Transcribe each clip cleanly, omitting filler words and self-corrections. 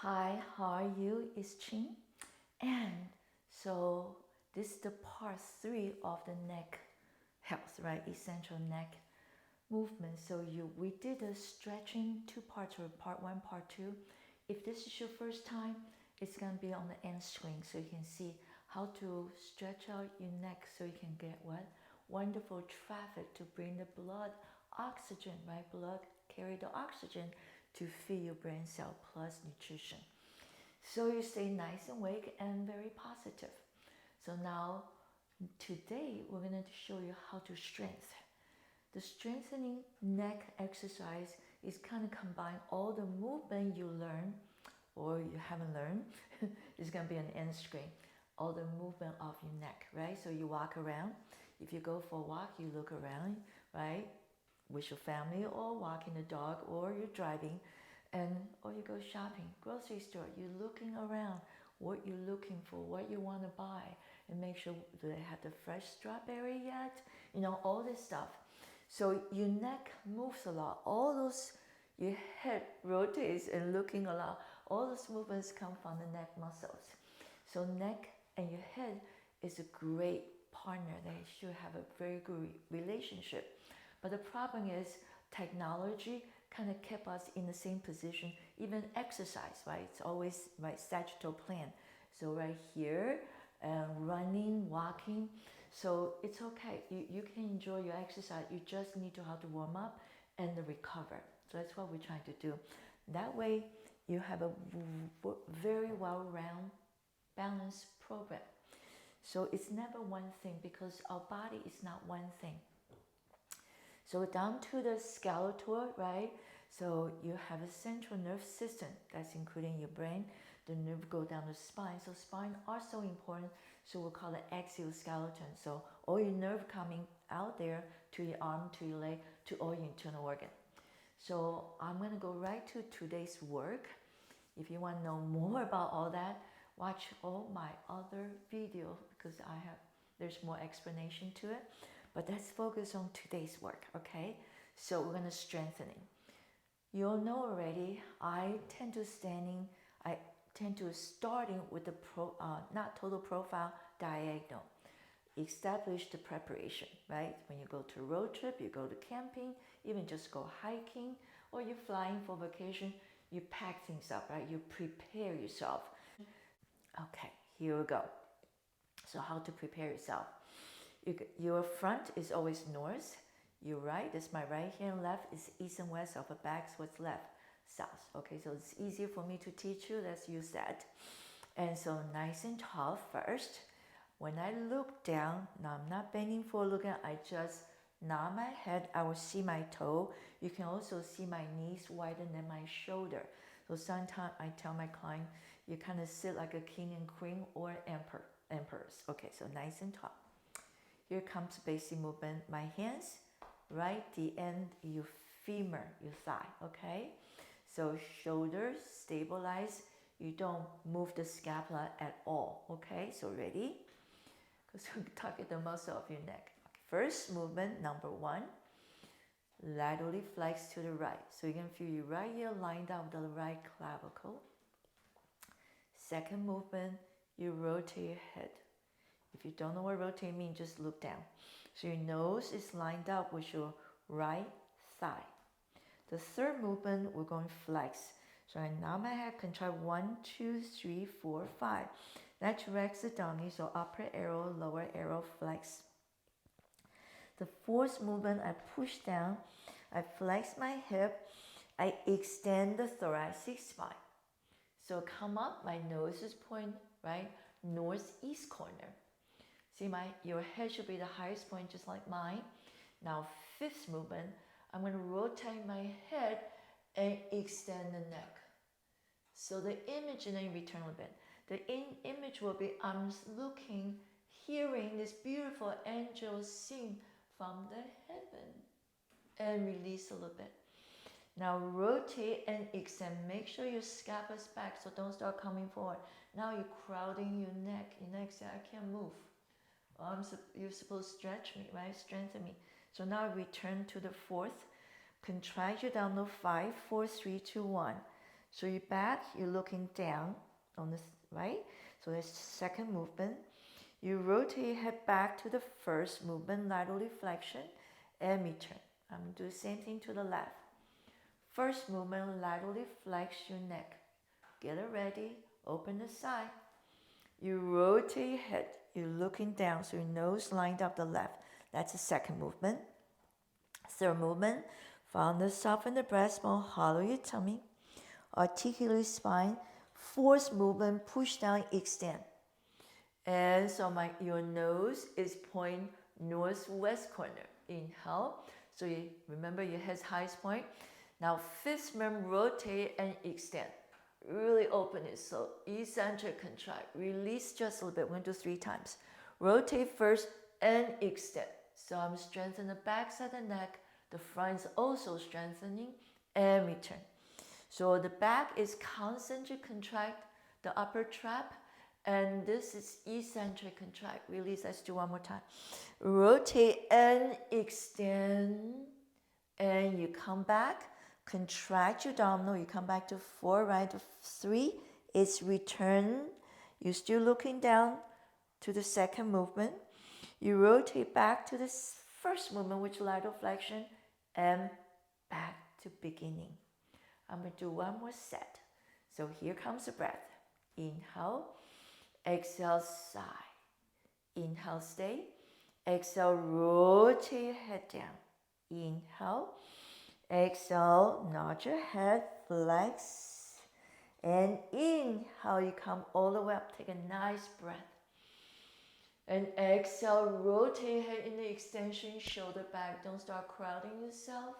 Hi, how are you? It's Ching. And so this is the part 3 of the neck health, right? Essential neck movement. So we did a stretching 2 parts, or part 1, part 2. If this is your first time, it's going to be on the end screen so you can see how to stretch out your neck so you can get what? Wonderful traffic to bring the blood oxygen, right? Blood carry the oxygen to feed your brain cell plus nutrition. So you stay nice and awake and very positive. So now, today we're going to show you how to strengthen. The strengthening neck exercise is kind of combine all the movement you learn or you haven't learned. It's going to be an end screen. All the movement of your neck, right? So you walk around. If you go for a walk, you look around, right? With your family, or walking the dog, or you're driving, or you go shopping, grocery store, you're looking around, what you're looking for, what you want to buy, and make sure, do they have the fresh strawberry yet? All this stuff. So your neck moves a lot. All those, your head rotates and looking a lot. All those movements come from the neck muscles. So neck and your head is a great partner. They should have a very good relationship. But the problem is technology kind of kept us in the same position. Even exercise, right? It's always right sagittal plane. So right here, running, walking. So it's okay. You can enjoy your exercise. You just need to have to warm up and recover. So that's what we're trying to do. That way, you have a very well-rounded, balanced program. So it's never one thing, because our body is not one thing. So down to the skeletal, right? So you have a central nerve system that's including your brain. The nerve go down the spine. So spine are so important. So we'll call it exoskeleton. So all your nerve coming out there to your arm, to your leg, to all your internal organ. So I'm going to go right to today's work. If you want to know more about all that, watch all my other videos, because there's more explanation to it. But let's focus on today's work, okay? So we're going to strengthening. You'll know already, I tend to starting with the not total profile, diagonal. Establish the preparation, right? When you go to a road trip, you go to camping, even just go hiking, or you're flying for vacation, you pack things up, right? You prepare yourself. Okay, here we go. So how to prepare yourself? Your front is always north. Your right, this is my right hand, left is east and west of a back, so what's left? South. Okay, so it's easier for me to teach you. Let's use that. And so nice and tall first. When I look down, now I'm not bending forward looking, I just nod my head. I will see my toe. You can also see my knees wider than my shoulder. So sometimes I tell my client, you kind of sit like a king and queen or emperors. Okay, so nice and tall. Here comes basic movement. My hands, right the end, your femur, your thigh, okay? So shoulders stabilize. You don't move the scapula at all, okay? So ready? Because we're talking the muscle of your neck. Okay. First movement, number 1, laterally flex to the right. So you can feel your right ear lined up with the right clavicle. Second movement, you rotate your head. If you don't know what rotate means, just look down. So your nose is lined up with your right thigh. The third movement, we're going flex. So I nod my head, contract 1, 2, 3, 4, 5. That directs the dummy, so upper arrow, lower arrow, flex. The fourth movement, I push down, I flex my hip, I extend the thoracic spine. So come up, my nose is pointing, right, northeast corner. See, your head should be the highest point, just like mine. Now, fifth movement, I'm going to rotate my head and extend the neck. So the image, and then return a bit. The image will be, I'm looking, hearing this beautiful angel sing from the heaven. And release a little bit. Now rotate and extend. Make sure your scalp is back, so don't start coming forward. Now you're crowding your neck. Your neck says, I can't move. You're supposed to stretch me, right? Strengthen me. So now return to the fourth. Contract your down to 5, 4, 3, 2, 1. So you're back, you're looking down on this, right? So that's second movement. You rotate your head back to the first movement, lateral flexion, and return. I'm going to do the same thing to the left. First movement, laterally flex your neck. Get it ready, open the side. You rotate your head, you're looking down, so your nose lined up the left. That's the second movement. Third movement, found the soften the breastbone, hollow your tummy, articulate your spine. Fourth movement, push down, extend. And so your nose is pointing northwest corner. Inhale. So you remember your head's highest point. Now fifth movement, rotate and extend. Really open it. So eccentric contract. Release just a little bit. We're going to do 3 times. Rotate first and extend. So I'm strengthening the back side of the neck. The front is also strengthening and return. So the back is concentric contract, the upper trap. And this is eccentric contract. Release. Let's do one more time. Rotate and extend. And you come back. Contract your abdominal. You come back to 4, right? To 3. It's return. You're still looking down to the second movement. You rotate back to the first movement, which is lateral flexion. And back to beginning. I'm going to do one more set. So here comes the breath. Inhale. Exhale, sigh. Inhale, stay. Exhale, rotate your head down. Inhale. Exhale, nod your head, flex. And inhale, you come all the way up. Take a nice breath. And exhale, rotate your head in the extension, shoulder back. Don't start crowding yourself.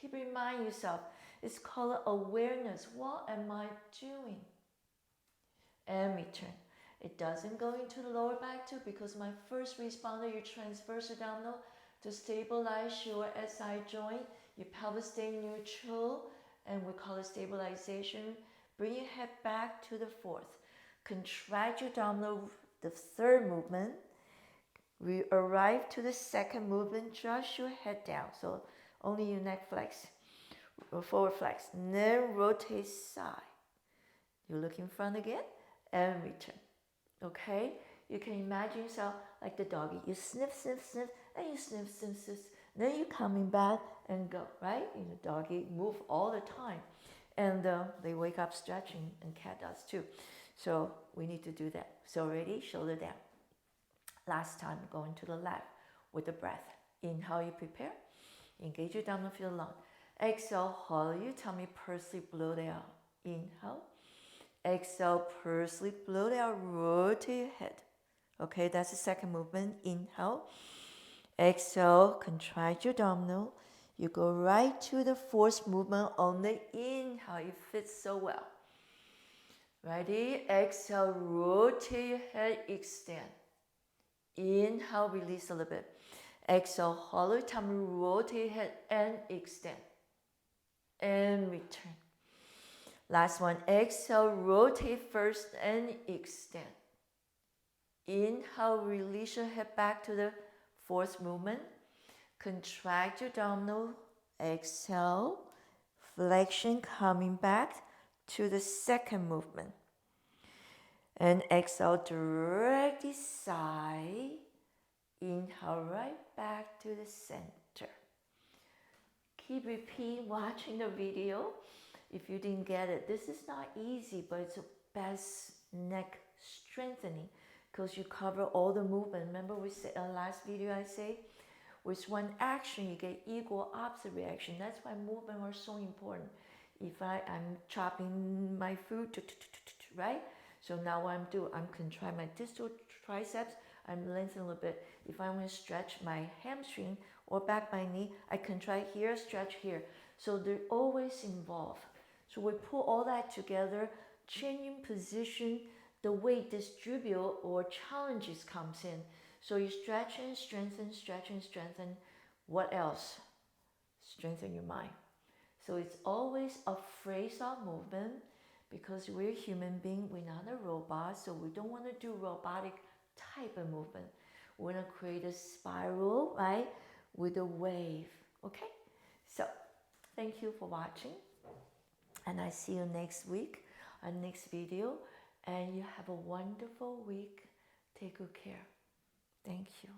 Keep reminding yourself. It's called awareness. What am I doing? And return. It doesn't go into the lower back too, because my first responder, you transverse abdominal to stabilize your SI joint. Your pelvis stay neutral, and we call it stabilization. Bring your head back to the fourth. Contract your abdominal, the third movement. We arrive to the second movement, just your head down. So only your neck flex, or forward flex. Then rotate side. You look in front again and return. Okay? You can imagine yourself like the doggy. You sniff, sniff, sniff, and you sniff, sniff, sniff. Then you're coming back and go, right? The doggy move all the time. And they wake up stretching, and cat does too. So we need to do that. So ready? Shoulder down. Last time, going to the left with the breath. Inhale, you prepare. Engage your abdominal, feel long. Exhale, hollow your tummy, pursely blow it out. Inhale. Exhale, pursely blow it out, rotate your head. Okay, that's the second movement. Inhale. Exhale, contract your abdominal. You go right to the fourth movement on the inhale. It fits so well. Ready? Exhale, rotate your head, extend. Inhale, release a little bit. Exhale, hollow tummy, rotate your head and extend. And return. Last one. Exhale, rotate first and extend. Inhale, release your head back to the fourth movement. Contract your abdominal. Exhale. Flexion coming back to the second movement. And exhale, directly side. Inhale, right back to the center. Keep repeating, watching the video. If you didn't get it, this is not easy, but it's the best neck strengthening because you cover all the movement. Remember we said in the last video I say, with one action you get equal opposite reaction. That's why movement are so important. If I'm chopping my food, right? So now what I'm doing, I'm contracting my distal triceps, I'm lengthening a little bit. If I want to stretch my hamstring or back my knee, I contract here, stretch here. So they're always involved. So we put all that together, changing position, the weight distribute or challenges comes in. So you stretch and strengthen, stretch and strengthen. What else? Strengthen your mind. So it's always a phrase-out movement because we're human beings, we're not a robot, so we don't want to do robotic type of movement. We want to create a spiral, right, with a wave, okay? So, thank you for watching. And I see you next week, our next video. And you have a wonderful week. Take good care. Thank you.